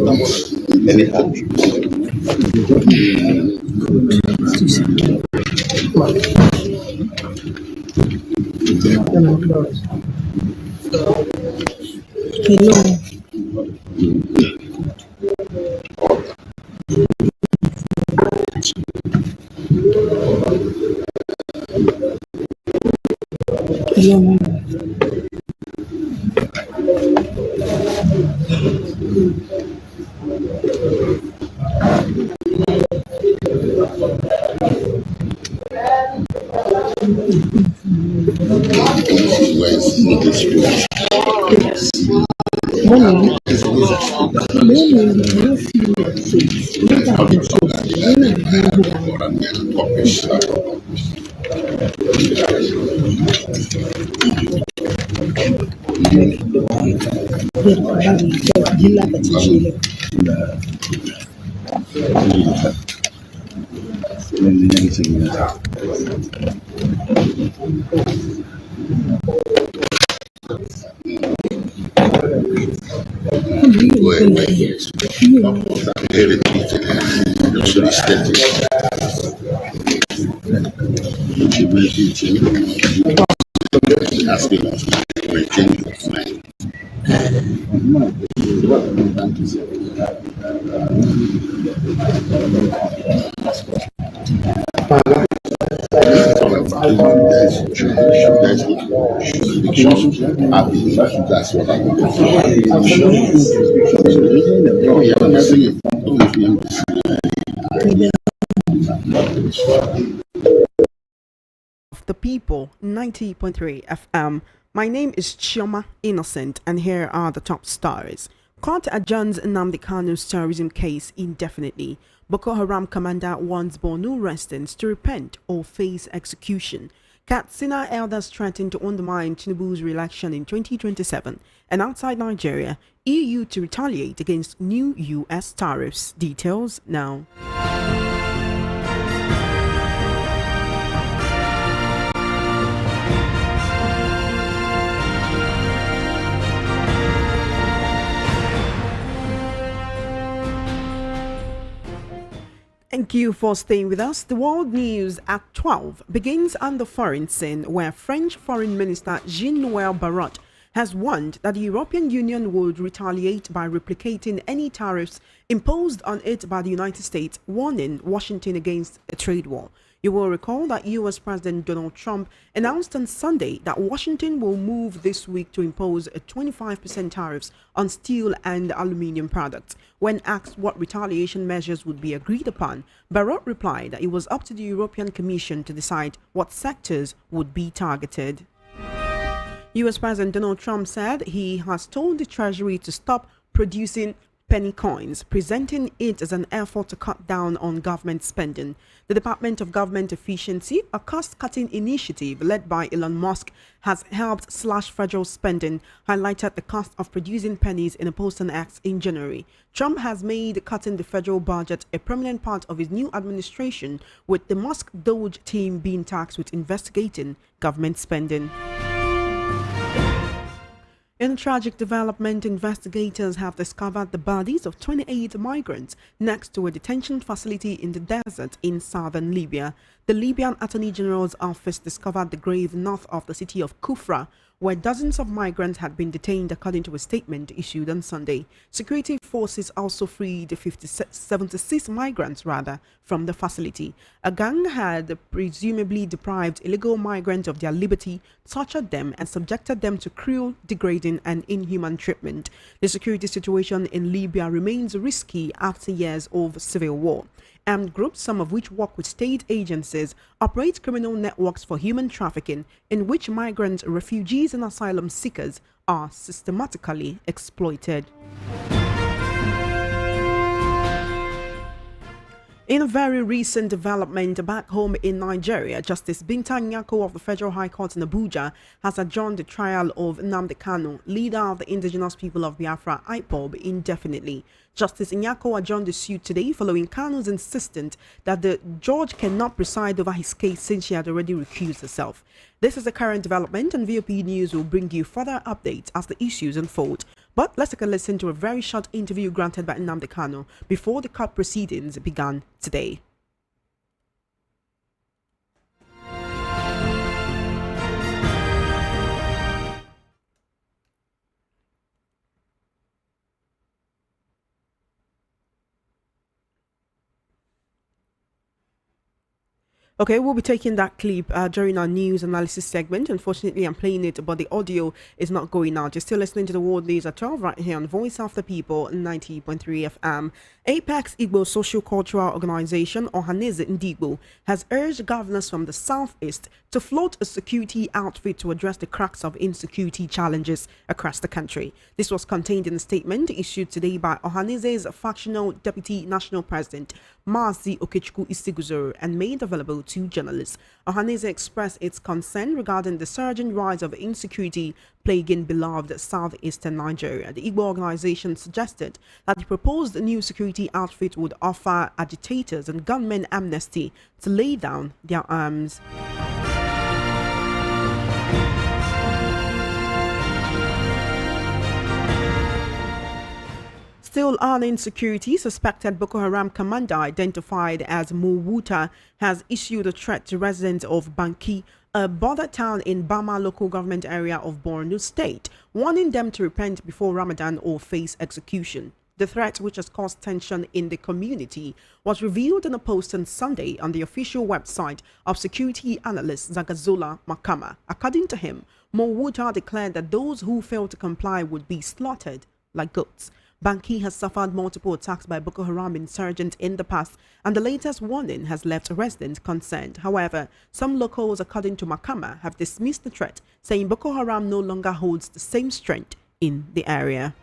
in many countries. The people, 90.3 FM. My name is Chioma Innocent, and here are the top stories. Court adjourns Nnamdi Kanu's terrorism case indefinitely. Boko Haram commander warns Borno residents to repent or face execution. Katsina elders threaten to undermine Tinubu's re-election in 2027. And outside Nigeria, EU to retaliate against new US tariffs. Details now. Thank you for staying with us. The world news at 12 begins on the foreign scene, where French Foreign Minister Jean-Noël Barrot has warned that the European Union would retaliate by replicating any tariffs imposed on it by the United States, warning Washington against a trade war. You will recall that US President Donald Trump announced on Sunday that Washington will move this week to impose a 25% tariffs on steel and aluminium products. When asked what retaliation measures would be agreed upon, Barrot replied that it was up to the European Commission to decide what sectors would be targeted. US President Donald Trump said he has told the Treasury to stop producing penny coins, presenting it as an effort to cut down on government spending. The Department of Government Efficiency, a cost-cutting initiative led by Elon Musk, has helped slash federal spending, highlighted the cost of producing pennies in a post on X in January. Trump has made cutting the federal budget a prominent part of his new administration, with the Musk Doge team being tasked with investigating government spending. In a tragic development, investigators have discovered the bodies of 28 migrants next to a detention facility in the desert in southern Libya. The Libyan Attorney General's office discovered the grave north of the city of Kufra, where dozens of migrants had been detained, according to a statement issued on Sunday. Security forces also freed 76 migrants from the facility. A gang had presumably deprived illegal migrants of their liberty, tortured them, and subjected them to cruel, degrading, and inhuman treatment. The security situation in Libya remains risky after years of civil war. Armed groups, some of which work with state agencies, operate criminal networks for human trafficking, in which migrants, refugees, and asylum seekers are systematically exploited. In a very recent development back home in Nigeria, Justice Binya Nyako of the Federal High Court in Abuja has adjourned the trial of Nnamdi Kanu, leader of the indigenous people of Biafra, IPOB, indefinitely. Justice Nyako adjourned the suit today following Kanu's insistence that the judge cannot preside over his case since she had already recused herself. This is the current development, and VOP News will bring you further updates as the issues unfold. But let's take a listen to a very short interview granted by Nnamdi Kanu before the court proceedings began today. Okay, we'll be taking that clip during our news analysis segment. Unfortunately, I'm playing it, but the audio is not going out. You're still listening to the World News at 12 right here on Voice of the People, 90.3 FM. Apex Igbo Social Cultural Organization, Ohanaeze Ndigbo, has urged governors from the southeast to float a security outfit to address the cracks of insecurity challenges across the country. This was contained in a statement issued today by Ohanaeze's factional deputy national president, Mazi Okechukwu Isiguzoro, and made available to journalists. Ohanaeze expressed its concern regarding the surging rise of insecurity plaguing beloved southeastern Nigeria. The Igbo organization suggested that the proposed new security outfit would offer agitators and gunmen amnesty to lay down their arms. Still on insecurity, suspected Boko Haram commander identified as Mowuta has issued a threat to residents of Banki, a border town in Bama local government area of Borno state, warning them to repent before Ramadan or face execution. The threat, which has caused tension in the community, was revealed in a post on Sunday on the official website of security analyst Zagazola Makama. According to him, Mowuta declared that those who fail to comply would be slaughtered like goats. Banki has suffered multiple attacks by Boko Haram insurgents in the past, and the latest warning has left residents concerned. However, some locals, according to Makama, have dismissed the threat, saying Boko Haram no longer holds the same strength in the area.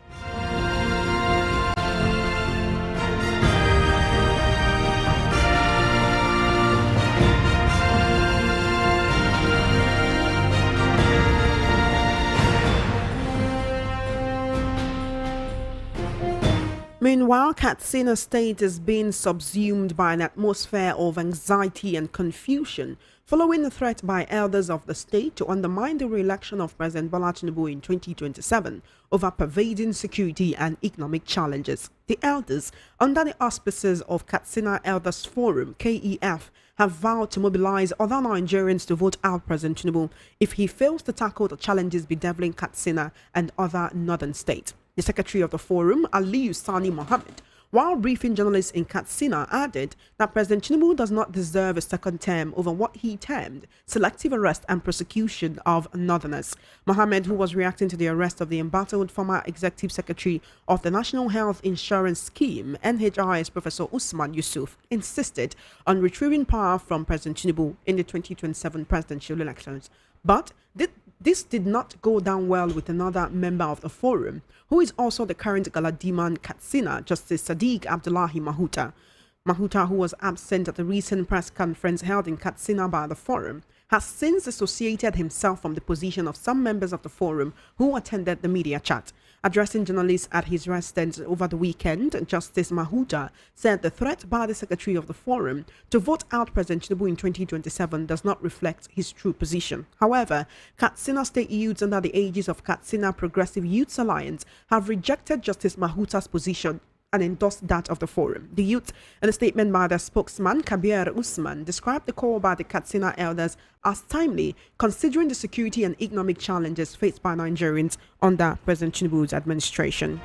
Meanwhile, Katsina state is being subsumed by an atmosphere of anxiety and confusion following the threat by elders of the state to undermine the re-election of President Bola Tinubu in 2027 over pervading security and economic challenges. The elders, under the auspices of Katsina Elders Forum, KEF, have vowed to mobilize other Nigerians to vote out President Tinubu if he fails to tackle the challenges bedeviling Katsina and other northern states. The secretary of the forum, Aliyu Sani Mohammed, while briefing journalists in Katsina, added that President Tinubu does not deserve a second term over what he termed selective arrest and prosecution of northerners. Mohammed, who was reacting to the arrest of the embattled former executive secretary of the National Health Insurance Scheme, NHIS, Professor Usman Yusuf, insisted on retrieving power from President Tinubu in the 2027 presidential elections. But this did not go down well with another member of the forum, who is also the current Galadiman Katsina, Justice Sadiq Abdullahi Mahuta. Mahuta, who was absent at the recent press conference held in Katsina by the forum, has since dissociated himself from the position of some members of the forum who attended the media chat. Addressing journalists at his residence over the weekend, Justice Mahuta said the threat by the secretary of the forum to vote out President Tinubu in 2027 does not reflect his true position. However, Katsina State youths under the aegis of Katsina Progressive Youths Alliance have rejected Justice Mahuta's position and endorsed that of the forum. The youth, in a statement by their spokesman, Kabir Usman, described the call by the Katsina elders as timely, considering the security and economic challenges faced by Nigerians under President Tinubu's administration.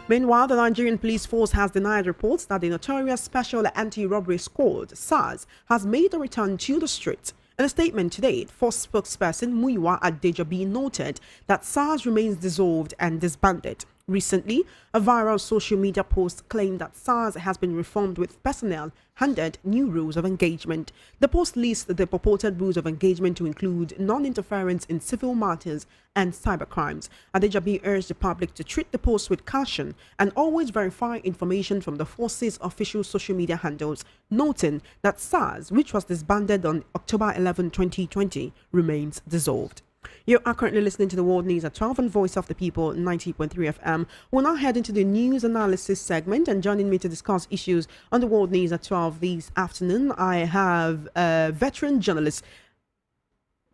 Meanwhile, the Nigerian police force has denied reports that the notorious Special Anti-Robbery Squad, SARS, has made a return to the streets. In a statement today, force spokesperson Muyiwa Adejobi noted that SARS remains dissolved and disbanded. Recently, a viral social media post claimed that SARS has been reformed with personnel handed new rules of engagement. The post lists the purported rules of engagement to include non-interference in civil matters and cybercrimes. Adejobi urged the public to treat the post with caution and always verify information from the force's official social media handles, noting that SARS, which was disbanded on October 11, 2020, remains dissolved. You are currently listening to the World News at 12 on Voice of the People, 90.3 FM. We'll now head into the news analysis segment, and joining me to discuss issues on the World News at 12 this afternoon, I have veteran journalist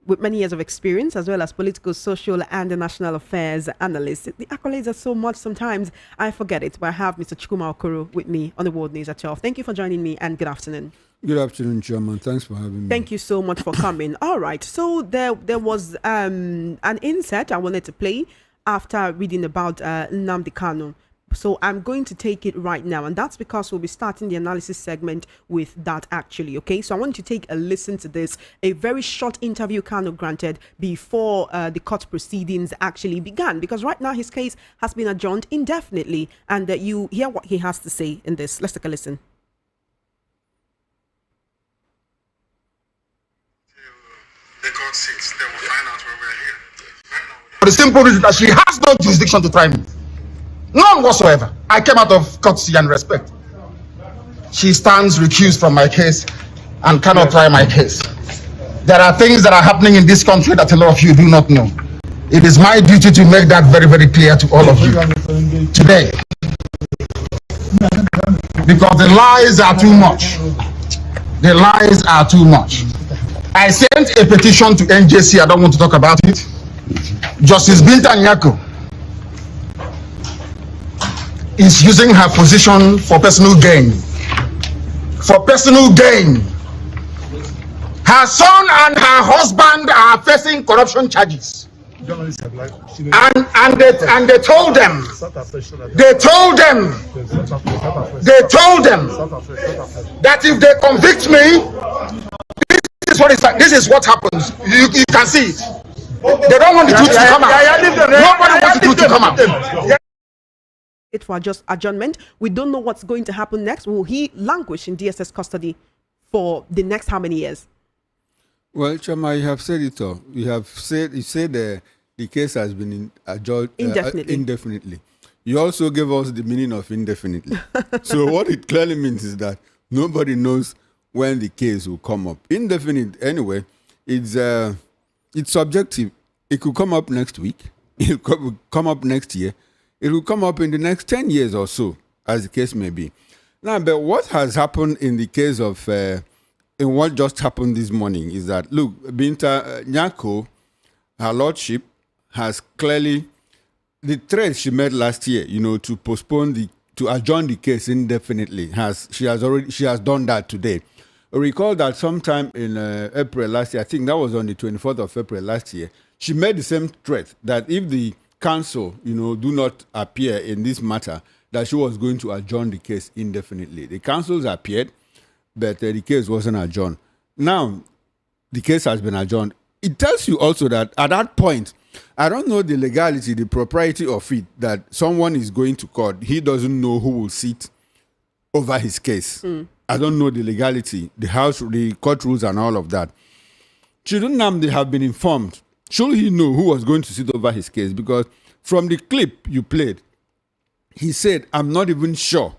with many years of experience, as well as political, social, and national affairs analyst. The accolades are so much, sometimes I forget it, but I have Mr. Chukuma Okoro with me on the World News at 12. Thank you for joining me, and good afternoon. Good afternoon, Chairman. Thanks for having me. Thank you so much for coming. All right, so there was an insert I wanted to play after reading about Nnamdi Kanu. So I'm going to take it right now, and that's because we'll be starting the analysis segment with that actually, okay? So I want you to take a listen to this, a very short interview Kanu granted before the court proceedings actually began, because right now his case has been adjourned indefinitely, and you hear what he has to say in this. Let's take a listen. The court sits, they will find out where we're here. Right now, For the simple reason that she has no jurisdiction to try me. None whatsoever. I came out of courtesy and respect. She stands recused from my case and cannot try my case. There are things that are happening in this country that a lot of you do not know. It is my duty to make that very, very clear to all of you today. Because the lies are too much. The lies are too much. I sent a petition to NJC. I don't want to talk about it. Justice Nyako is using her position for personal gain. For personal gain. Her son and her husband are facing corruption charges. And they told them that if they convict me, this is what happens. You can see it. They don't want the truth to come out. Nobody wants the truth to come out. It for just adjournment. We don't know what's going to happen next. Will he languish in DSS custody for the next how many years? Well, Chama, you have said it all. You said the case has been adjourned indefinitely. You also gave us the meaning of indefinitely. So what it clearly means is that nobody knows when the case will come up. Indefinite, anyway, it's subjective. It could come up next week. It could come up next year. It will come up in the next 10 years or so, as the case may be. Now, but what has happened in the case of, in what just happened this morning is that, look, Nyako, her lordship, has clearly, the threat she made last year, to postpone to adjourn the case indefinitely, she has done that today. Recall that sometime in April last year, I think that was on the 24th of April last year, she made the same threat that if the counsel, do not appear in this matter, that she was going to adjourn the case indefinitely. The counsels appeared, but the case wasn't adjourned. Now, the case has been adjourned. It tells you also that at that point, I don't know the legality, the propriety of it, that someone is going to court. He doesn't know who will sit over his case. I don't know the legality, the court rules and all of that. Shouldn't Nnamdi have been informed? Should he know who was going to sit over his case? Because from the clip you played, he said, I'm not even sure.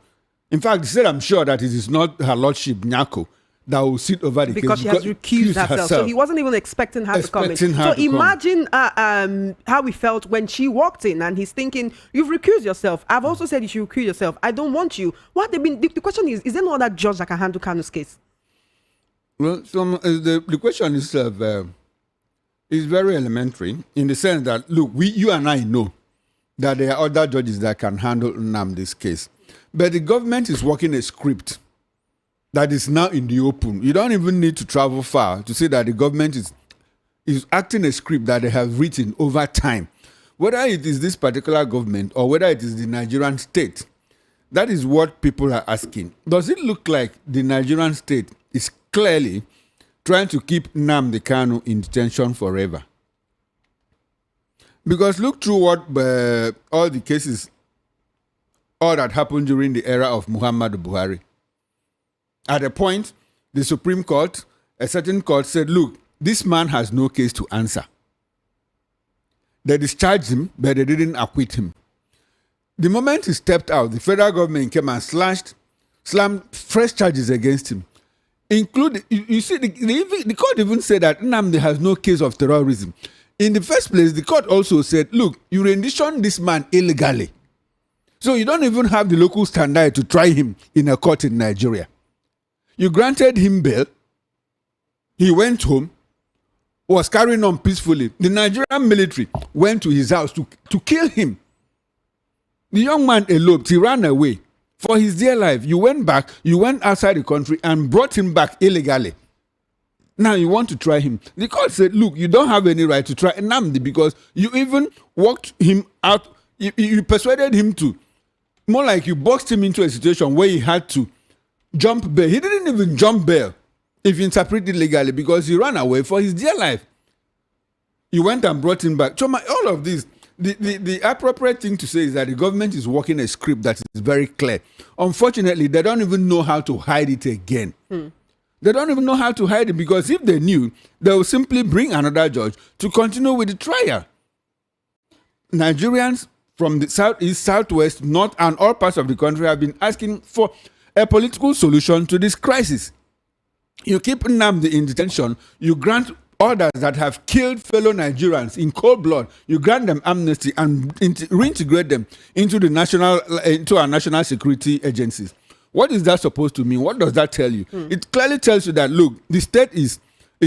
In fact, he said, I'm sure that it is not her lordship, Nyako, that will sit over the case. Because she has recused herself. So he wasn't even expecting her to come in. So imagine how he felt when she walked in and he's thinking, you've recused yourself. I've also said you should recuse yourself. I don't want you. The question is there no other judge that can handle Kanu's case? Well, the question is very elementary in the sense that, look, you and I know that there are other judges that can handle Nnamdi's case. But the government is working a script that is now in the open. You don't even need to travel far to say that the government is acting a script that they have written over time. Whether it is this particular government or whether it is the Nigerian state, that is what people are asking. Does it look like the Nigerian state is clearly trying to keep Nnamdi Kanu in detention forever? Because look through what all the cases, all that happened during the era of Muhammadu Buhari. At a point, the Supreme Court, a certain court said, look, this man has no case to answer. They discharged him, but they didn't acquit him. The moment he stepped out, the federal government came and slammed fresh charges against him. Including, you see, the court even said that Nnamdi has no case of terrorism. In the first place, the court also said, look, you renditioned this man illegally. So you don't even have the local standard to try him in a court in Nigeria. You granted him bail. He went home. was carrying on peacefully. The Nigerian military went to his house to kill him. The young man eloped. He ran away for his dear life. You went back. You went outside the country and brought him back illegally. Now you want to try him. The court said, look, you don't have any right to try Nnamdi because you even walked him out. You persuaded him to. More like you boxed him into a situation where he had to jump bail. He didn't even jump bail, if you interpret it legally, because he ran away for his dear life. You went and brought him back. So all of this, the appropriate thing to say is that the government is working a script that is very clear. Unfortunately, they don't even know how to hide it again. They don't even know how to hide it, because if they knew, they would simply bring another judge to continue with the trial. Nigerians from the southeast, southwest, north, and all parts of the country have been asking for a political solution to this crisis. You keep Nnamdi in detention, you grant others that have killed fellow Nigerians in cold blood, you grant them amnesty and reintegrate them into our national security agencies. What is that supposed to mean? What does that tell you? It clearly tells you that, look, the state is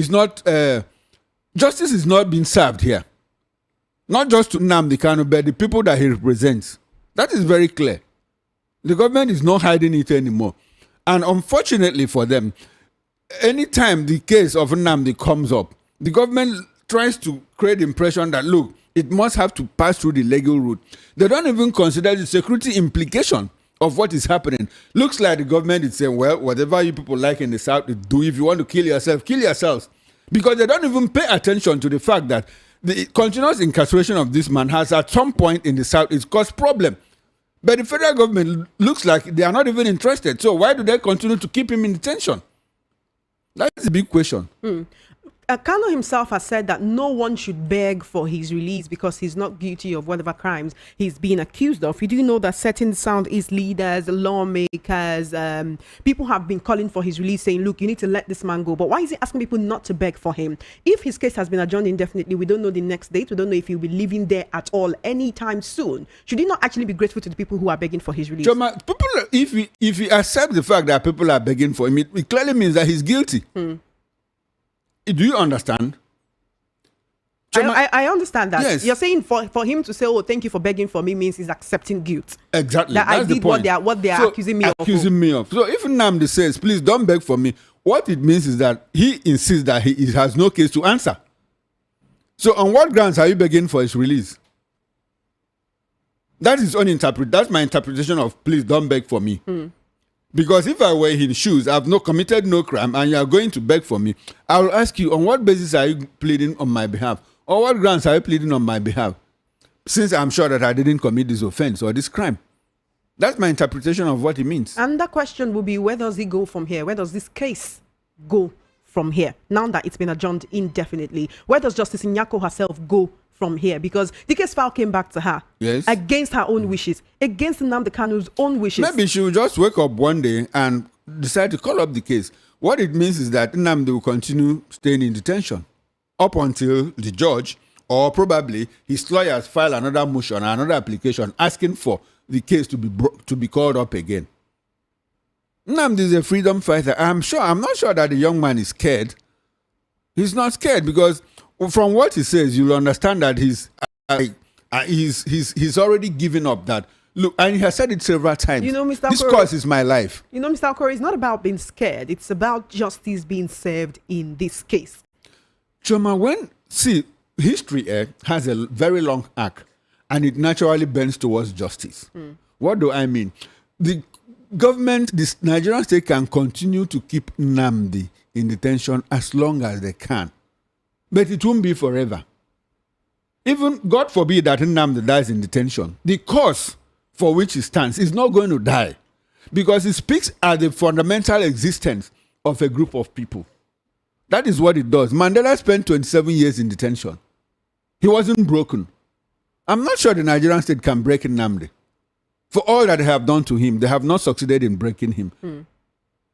not, justice is not being served here. Not just to Nnamdi Kanu, but the people that he represents. That is very clear. The government is not hiding it anymore. And unfortunately for them, anytime the case of Nnamdi comes up, the government tries to create the impression that, look, it must have to pass through the legal route. They don't even consider the security implication of what is happening. Looks like the government is saying, well, whatever you people like in the South, do. If you want to kill yourself, kill yourselves. Because they don't even pay attention to the fact that the continuous incarceration of this man has at some point in the South is caused problem. But the federal government looks like they are not even interested. So why do they continue to keep him in detention? That's a big question. Kanu himself has said that no one should beg for his release because he's not guilty of whatever crimes he's being accused of. You do know that certain Southeast leaders, lawmakers, people have been calling for his release, saying, look, you need to let this man go. But why is he asking people not to beg for him? If his case has been adjourned indefinitely, we don't know the next date. We don't know if he'll be living there at all anytime soon. Should he not actually be grateful to the people who are begging for his release? Choma, if he accepts the fact that people are begging for him, it clearly means that he's guilty. Do you understand? I understand that. Yes. You're saying for him to say, oh, thank you for begging for me, means he's accepting guilt. Exactly. That That's I did the point. what they are accusing me of. So if Nnamdi says, please don't beg for me, what it means is that he insists that he has no case to answer. So on what grounds are you begging for his release? That is That's my interpretation of please don't beg for me. Because if I were in his shoes, I've committed no crime, and you are going to beg for me, I will ask you, on what basis are you pleading on my behalf? On what grounds are you pleading on my behalf? Since I'm sure that I didn't commit this offense or this crime. That's my interpretation of what it means. And the question will be, where does he go from here? Where does this case go from here? Now that it's been adjourned indefinitely, where does Justice Nyako herself go from here? Because the case file came back to her against her own wishes, against Nnamdi Kanu's own wishes. Maybe she will just wake up one day and decide to call up the case. What it means is that Nnamdi will continue staying in detention up until the judge, or probably his lawyers, file another motion, another application asking for the case to be called up again. Nnamdi is a freedom fighter. I'm not sure that the young man is scared. He's not scared, because from what he says, you'll understand that he's already given up that. Look, and he has said it several times. You know, Mr. This Okoro, cause is my life. You know, Mr. Okoro, it's not about being scared. It's about justice being served in this case. Choma, history has a very long arc, and it naturally bends towards justice. What do I mean? The government, the Nigerian state, can continue to keep Nnamdi in detention as long as they can. But it won't be forever. Even, God forbid, that Nnamdi dies in detention, the cause for which he stands is not going to die, because it speaks at the fundamental existence of a group of people. That is what it does. Mandela spent 27 years in detention. He wasn't broken. I'm not sure the Nigerian state can break Nnamdi. For all that they have done to him, they have not succeeded in breaking him.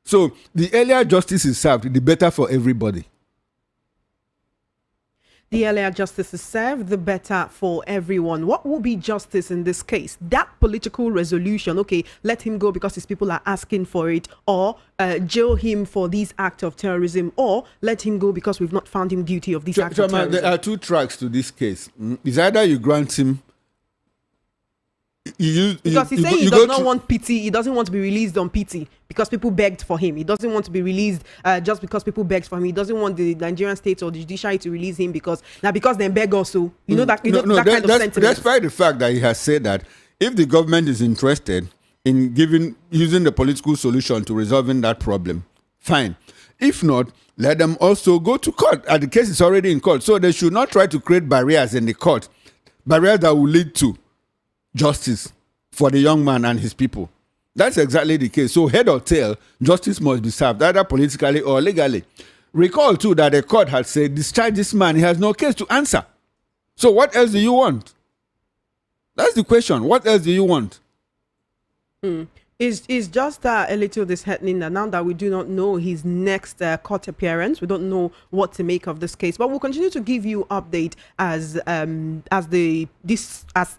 So the earlier justice is served, the better for everybody. The earlier justice is served, the better for everyone. What will be justice in this case? That political resolution, okay, let him go because his people are asking for it, or jail him for this act of terrorism, or let him go because we've not found him guilty of this act of terrorism. There are two tracks to this case. It's either you grant him. Because he's saying he does not want pity. He doesn't want to be released on pity because people begged for him. He doesn't want to be released just because people begged for him. He doesn't want the Nigerian state or the judiciary to release him because they beg also. That kind of sentiment. Despite the fact that he has said that if the government is interested in using the political solution to resolving that problem, fine. If not, let them also go to court. The case is already in court, so they should not try to create barriers in the court, barriers that will lead to justice for the young man and his people. That's exactly the case. So head or tail, justice must be served, either politically or legally. Recall too that the court had said, discharge this man, he has no case to answer. So what else do you want? That's the question. What else do you want? It's just a little disheartening that now that we do not know his next court appearance, we don't know what to make of this case. But we'll continue to give you update as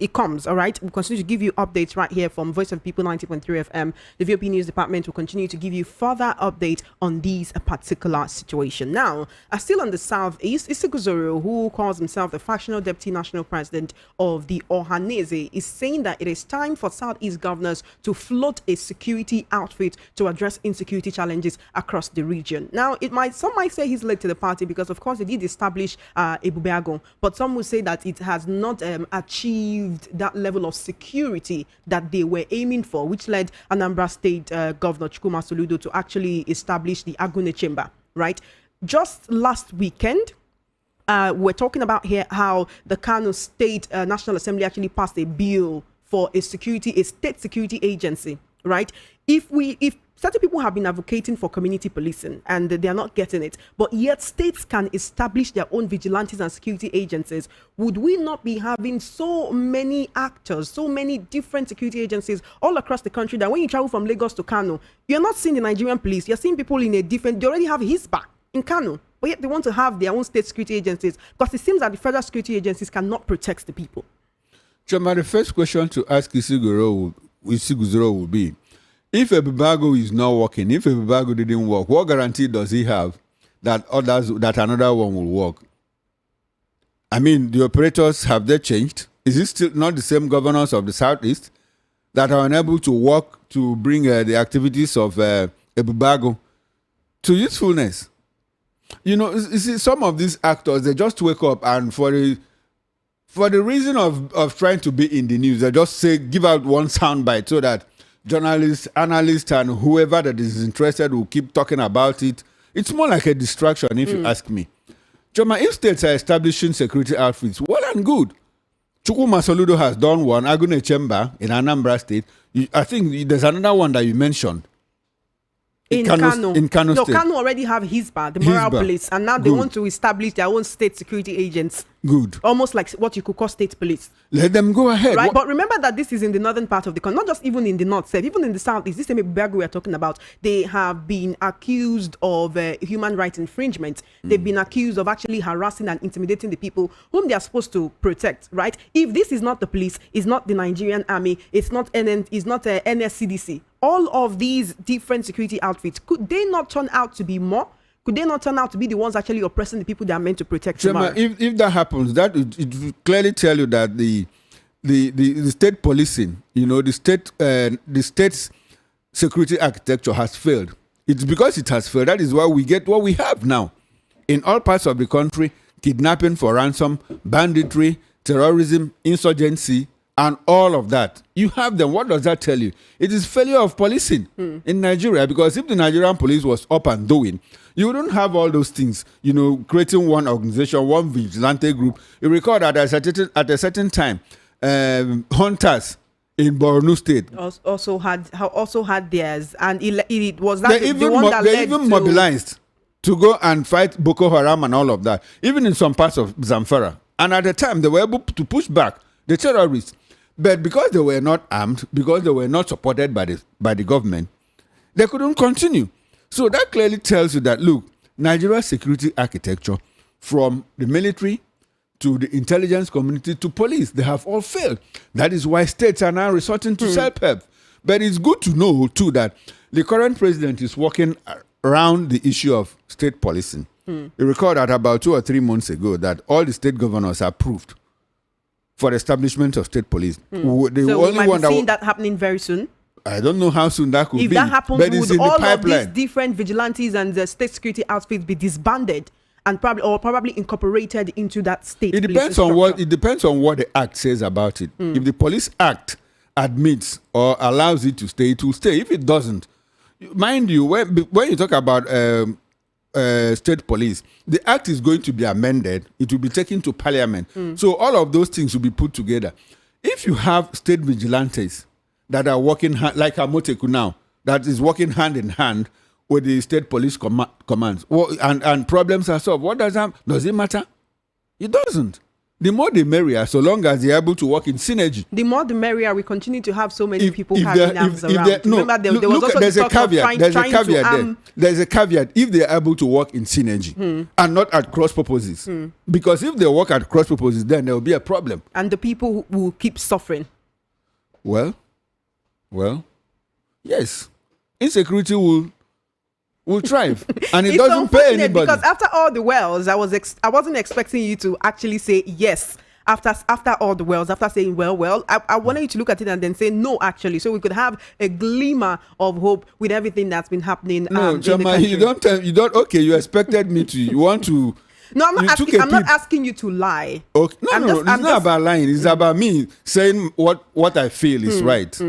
it comes. All right, we'll continue to give you updates right here from Voice of People 90.3 FM. The VOP News Department will continue to give you further update on these particular situation. Now, still on the southeast, Isiguzoro, who calls himself the factional deputy national president of the Ohanese, is saying that it is time for southeast governors to float a security outfit to address insecurity challenges across the region. Now, some might say he's late to the party because, of course, they did establish Ebubeagon, but some will say that it has not achieved that level of security that they were aiming for, which led Anambra State Governor Chukwuma Soludo to actually establish the Agune Chamber, right? Just last weekend, we're talking about here how the Kanu State National Assembly actually passed a bill for a state security agency, right? If certain people have been advocating for community policing and they are not getting it, but yet states can establish their own vigilantes and security agencies, would we not be having so many actors, so many different security agencies all across the country that when you travel from Lagos to Kano, you're not seeing the Nigerian police, you're seeing people in they already have HISBA in Kano, but yet they want to have their own state security agencies because it seems that the federal security agencies cannot protect the people. Chama, the first question to ask Isiguzoro will be, if Ebubeagon is not working, if Ebubeagon didn't work, what guarantee does he have that another one will work? I mean, the operators, have they changed? Is it still not the same governors of the Southeast that are unable to work to bring the activities of Ebubeagon to usefulness? You see, some of these actors, they just wake up and for the reason of trying to be in the news, they just give out one soundbite so that journalists, analysts, and whoever that is interested will keep talking about it. It's more like a distraction, if you ask me. Choma, if states are establishing security outfits, well and good. Chukwuma Soludo has done one, Agune Chamber in Anambra State. I think there's another one that you mentioned. In Kano. State. Kano already have HISBA, the moral police, and now they want to establish their own state security agents. Good. Almost like what you could call state police. Let them go ahead. Right, but remember that this is in the northern part of the country, not just even in the north, even in the south. Is this same Ebubeagon we are talking about? They have been accused of human rights infringement. They've been accused of actually harassing and intimidating the people whom they are supposed to protect. Right? If this is not the police, it's not the Nigerian army, it's not NSCDC. All of these different security outfits, could they not turn out to be more? Could they not turn out to be the ones actually oppressing the people they are meant to protect? If that happens, that it will clearly tell you that the state policing, the state's security architecture has failed. It's because it has failed. That is why we get what we have now. In all parts of the country, kidnapping for ransom, banditry, terrorism, insurgency, and all of that. You have them. What does that tell you? It is failure of policing in Nigeria, because if the Nigerian police was up and doing, you wouldn't have all those things, creating one organization, one vigilante group. You recall that at a certain time, hunters in Borno State also had theirs, and it was that they even mobilized to go and fight Boko Haram and all of that, even in some parts of Zamfara. And at the time, they were able to push back the terrorists. But because they were not armed, because they were not supported by the government, they couldn't continue. So that clearly tells you that, look, Nigeria's security architecture, from the military to the intelligence community, to police. They have all failed. That is why states are now resorting to self-help. But it's good to know, too, that the current president is working around the issue of state policing. You recall that about 2 or 3 months ago that all the state governors approved for the establishment of state police. So we might be seeing that happening very soon? I don't know how soon that could be. If that happens, but would all of these different vigilantes and the state security outfits be disbanded and probably incorporated into that state? It depends on what the act says about it. If the police act admits or allows it to stay, it will stay. If it doesn't, mind you, when you talk about state police, the act is going to be amended. It will be taken to parliament. So all of those things will be put together. If you have state vigilantes that are working like Amoteku now, that is working hand in hand with the state police commands, and problems are solved, what does it matter? It doesn't. The more the merrier, so long as they're able to work in synergy. The more the merrier. We continue to have so many people carrying arms around. Remember, there was also there's the a caveat. There's a caveat. If they're able to work in synergy and not at cross purposes, because if they work at cross purposes, then there will be a problem. And the people will keep suffering. Well, yes. Insecurity will thrive, and it doesn't pay anybody. Because after all the wells, I wasn't expecting you to actually say yes. After all the wells, after saying well, I wanted you to look at it and then say no, actually, so we could have a glimmer of hope with everything that's been happening. No, Chama, you don't. Okay, you expected me to. You want to. No, I'm not asking you to lie. Okay. No, it's not about lying. It's about me saying what I feel is right.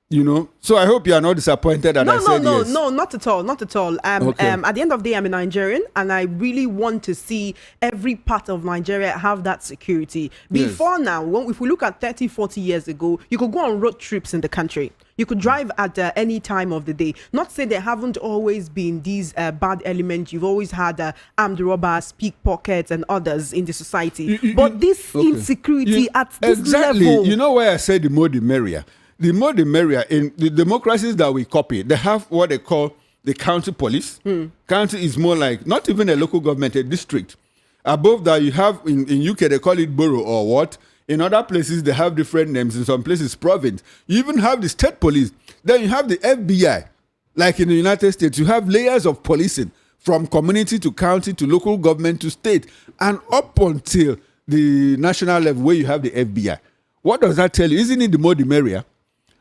You know, so I hope you are not disappointed that I said yes. No, not at all, not at all. Okay. At the end of the day, I'm a Nigerian, and I really want to see every part of Nigeria have that security. Before now, if we look at 30, 40 years ago, you could go on road trips in the country. You could drive at any time of the day. Not say there haven't always been these bad elements. You've always had armed robbers, pickpockets, and others in the society. But this insecurity at this level. You know why I said the more the merrier? The more the merrier. In the democracies that we copy, they have what they call the county police. County is more like not even a local government, a district. Above that, you have in UK, they call it borough or what. In other places, they have different names. In some places, province. You even have the state police. Then you have the FBI. Like in the United States, you have layers of policing from community to county to local government to state and up until the national level where you have the FBI. What does that tell you? Isn't it the more the merrier?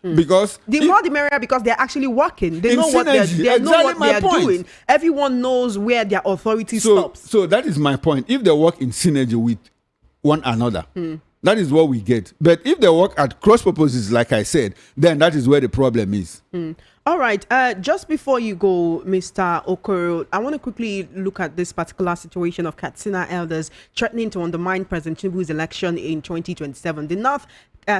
Because the more the merrier, because they're actually working. They know what they're doing. Everyone knows where their authority stops. So that is my point. If they work in synergy with one another, that is what we get. But if they work at cross purposes, like I said, then that is where the problem is. All right. Just before you go, Mr. Okoro, I want to quickly look at this particular situation of Katsina elders threatening to undermine President Tinubu's election in 2027. The North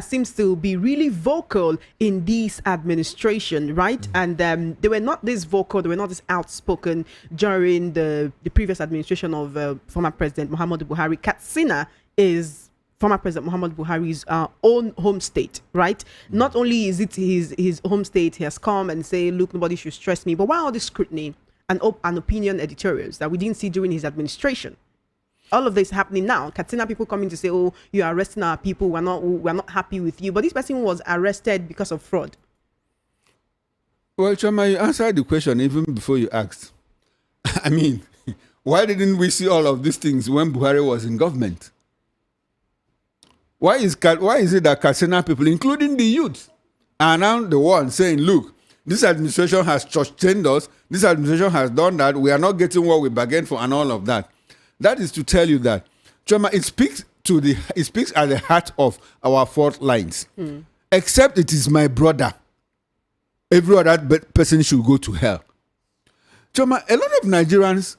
seems to be really vocal in this administration, right? And they were not this vocal, they were not this outspoken during the previous administration of former President Muhammadu Buhari. Katsina is former President Muhammadu Buhari's own home state, right? Not only is it his home state, he has come and say, look, nobody should stress me. But why all this scrutiny and opinion editorials that we didn't see during his administration? All of this happening now. Katsina people coming to say, oh, you're arresting our people. We're not happy with you. But this person was arrested because of fraud. Well, Chama, you answered the question even before you asked. I mean, why didn't we see all of these things when Buhari was in government? Why is it that Katsina people, including the youth, are now the ones saying, look, this administration has sustained us, this administration has done that, we are not getting what we bargained for and all of that. That is to tell you that, Choma, it speaks at the heart of our fault lines. Except it is my brother. Every other person should go to hell. Choma, a lot of Nigerians,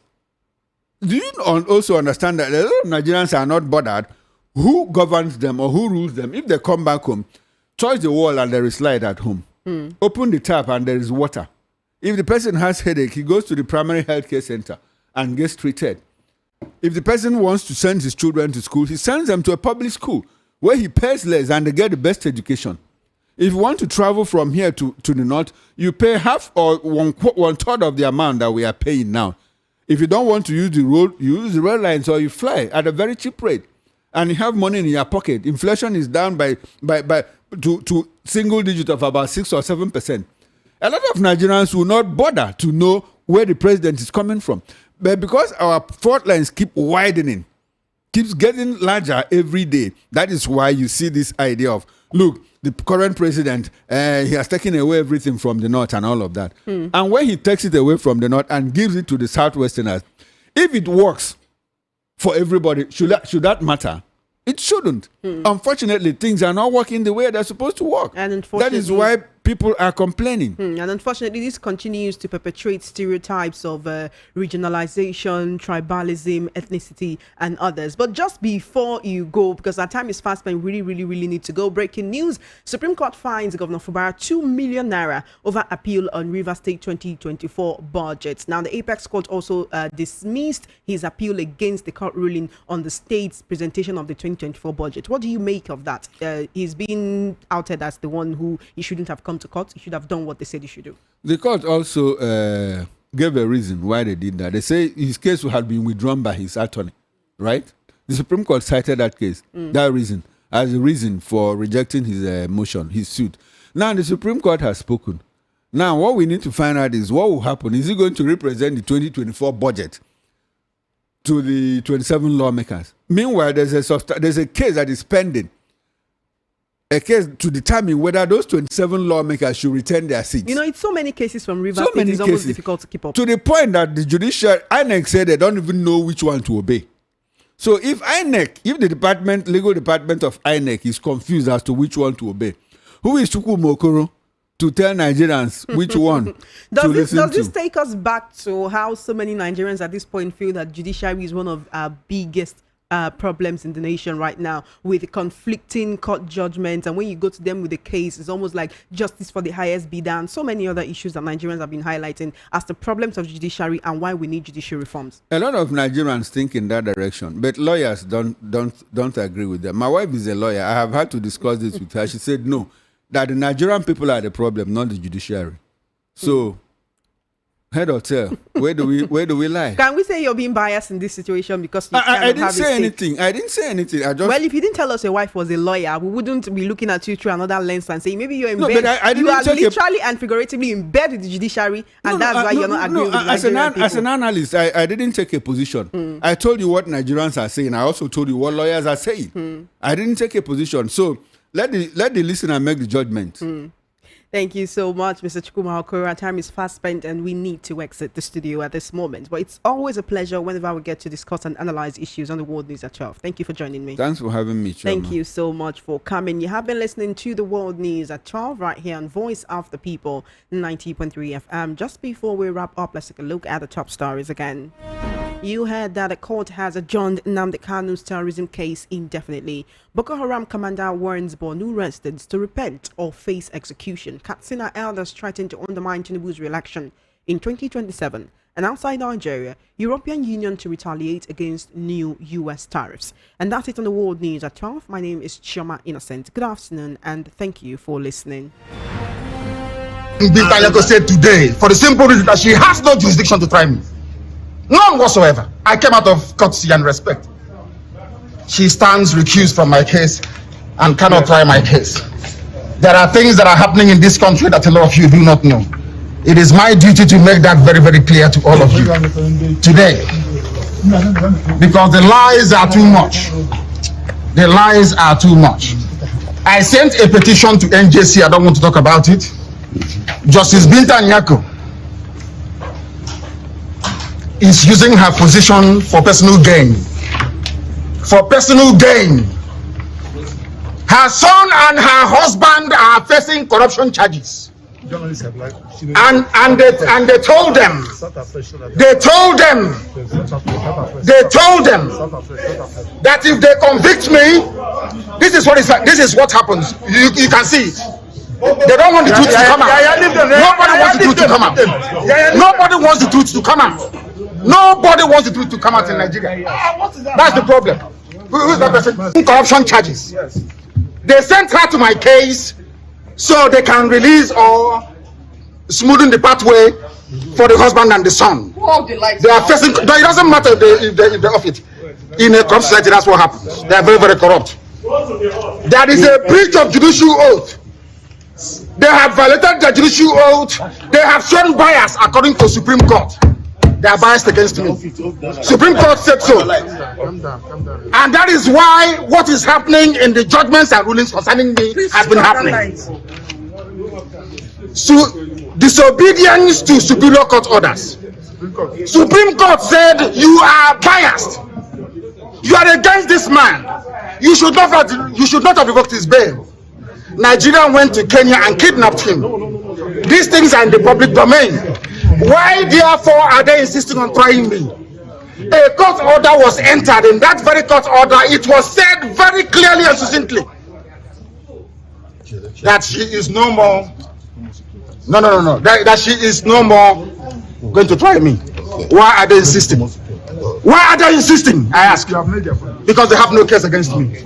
do you also understand that a lot of Nigerians are not bothered who governs them or who rules them? If they come back home, touch the wall and there is light at home. Open the tap and there is water. If the person has headache, he goes to the primary healthcare center and gets treated. If the person wants to send his children to school, he sends them to a public school where he pays less and they get the best education. If you want to travel from here to the north, you pay half or one third of the amount that we are paying now. If you don't want to use the road, you use the rail lines or you fly at a very cheap rate. And you have money in your pocket. Inflation is down to single digit of about 6 or 7%. A lot of Nigerians will not bother to know where the president is coming from. But because our fault lines keep widening, keeps getting larger every day, that is why you see this idea of, look, the current president, he has taken away everything from the north and all of that. And when he takes it away from the north and gives it to the southwesterners, if it works for everybody, should that matter? It shouldn't. Unfortunately, things are not working the way they're supposed to work. And that is why people are complaining. And unfortunately, this continues to perpetuate stereotypes of regionalization, tribalism, ethnicity, and others. But just before you go, because our time is fast spent, we really need to go. Breaking news: Supreme Court fines Governor Fubara 2 million naira over appeal on Rivers State 2024 budget. Now, the Apex Court also dismissed his appeal against the court ruling on the state's presentation of the 2024 budget. What do you make of that? He's been outed as the one who he shouldn't have come to court. He should have done what they said he should do. The court also gave a reason why they did that. They say his case had been withdrawn by his attorney, right? The Supreme Court cited that case, that reason, as a reason for rejecting his motion, his suit. Now the Supreme Court has spoken. Now what we need to find out is what will happen. Is he going to represent the 2024 budget to the 27 lawmakers? Meanwhile, there's a case that is pending. A case to determine whether those 27 lawmakers should retain their seats. You know, it's so many cases from Rivers State, it's almost difficult to keep up. To the point that the judicial, INEC said they don't even know which one to obey. So if the legal department of INEC is confused as to which one to obey, who is Chukwuma Okoro to tell Nigerians which one Does this take us back to how so many Nigerians at this point feel that judiciary is one of our biggest problems in the nation right now, with conflicting court judgments, and when you go to them with a case, it's almost like justice for the highest bidder, and so many other issues that Nigerians have been highlighting as the problems of judiciary and why we need judicial reforms? A lot of Nigerians think in that direction, but lawyers don't agree with them. My wife is a lawyer. I have had to discuss this with her. She said no, that the Nigerian people are the problem, not the judiciary. So head or tail, where do we lie? Can we say you're being biased in this situation because I didn't say anything. I didn't say anything. Well, if you didn't tell us your wife was a lawyer, we wouldn't be looking at you through another lens and saying maybe you're in bed. You are literally and figuratively in bed with the judiciary, and that's why you're not agreeing with Nigerian people. As an analyst, I didn't take a position. I told you what Nigerians are saying. I also told you what lawyers are saying. I didn't take a position. So let the listener make the judgment. Thank you so much, Mr. Chukwuma Okoro. Our time is fast spent and we need to exit the studio at this moment. But it's always a pleasure whenever we get to discuss and analyze issues on the World News at 12. Thank you for joining me. Thanks for having me, Choma. Thank you so much for coming. You have been listening to the World News at 12 right here on Voice of the People 90.3 FM. Just before we wrap up, let's take a look at the top stories again. You heard that the court has adjourned Nnamdi Kanu's terrorism case indefinitely. Boko Haram commander warns Borno residents to repent or face execution. Katsina elders threaten to undermine Tinubu's re-election in 2027. And outside Nigeria, European Union to retaliate against new U.S. tariffs. And that's it on the World News at 12. My name is Chioma Innocent. Good afternoon and thank you for listening. Nyako said today, for the simple reason that she has no jurisdiction to try me. None whatsoever. I came out of courtesy and respect. She stands recused from my case and cannot try my case. There are things that are happening in this country that a lot of you do not know. It is my duty to make that very, very clear to all of you today. Because the lies are too much. The lies are too much. I sent a petition to NJC. I don't want to talk about it. Justice Binta Nyako is using her position for personal gain. For personal gain. Her son and her husband are facing corruption charges. And they told them that if they convict me, this is what happens. You can see it. They don't want the truth to come out. Nobody wants the truth to come out. Nobody wants the truth to come out. Nobody wants the truth to come out in Nigeria. That's the problem. Who is that person? Corruption charges. They sent her to my case so they can release or smoothing the pathway for the husband and the son. They are facing. It doesn't matter if they off it. In a corrupt society, that's what happens. They are very, very corrupt. There is a breach of judicial oath. They have violated the judicial oath. They have shown bias according to Supreme Court. They are biased against me. Supreme Court said so. And that is why what is happening in the judgments and rulings concerning me has been happening. So, disobedience to Superior Court orders. Supreme Court said you are biased. You are against this man. You should not have revoked his bail. Nigeria went to Kenya and kidnapped him. These things are in the public domain. Why, therefore, are they insisting on trying me? A court order was entered. In that very court order, it was said very clearly and succinctly that she is no more. No. That she is no more going to try me. Why are they insisting? Why are they insisting? I ask. Because they have no case against me.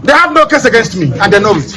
They have no case against me, and they know it.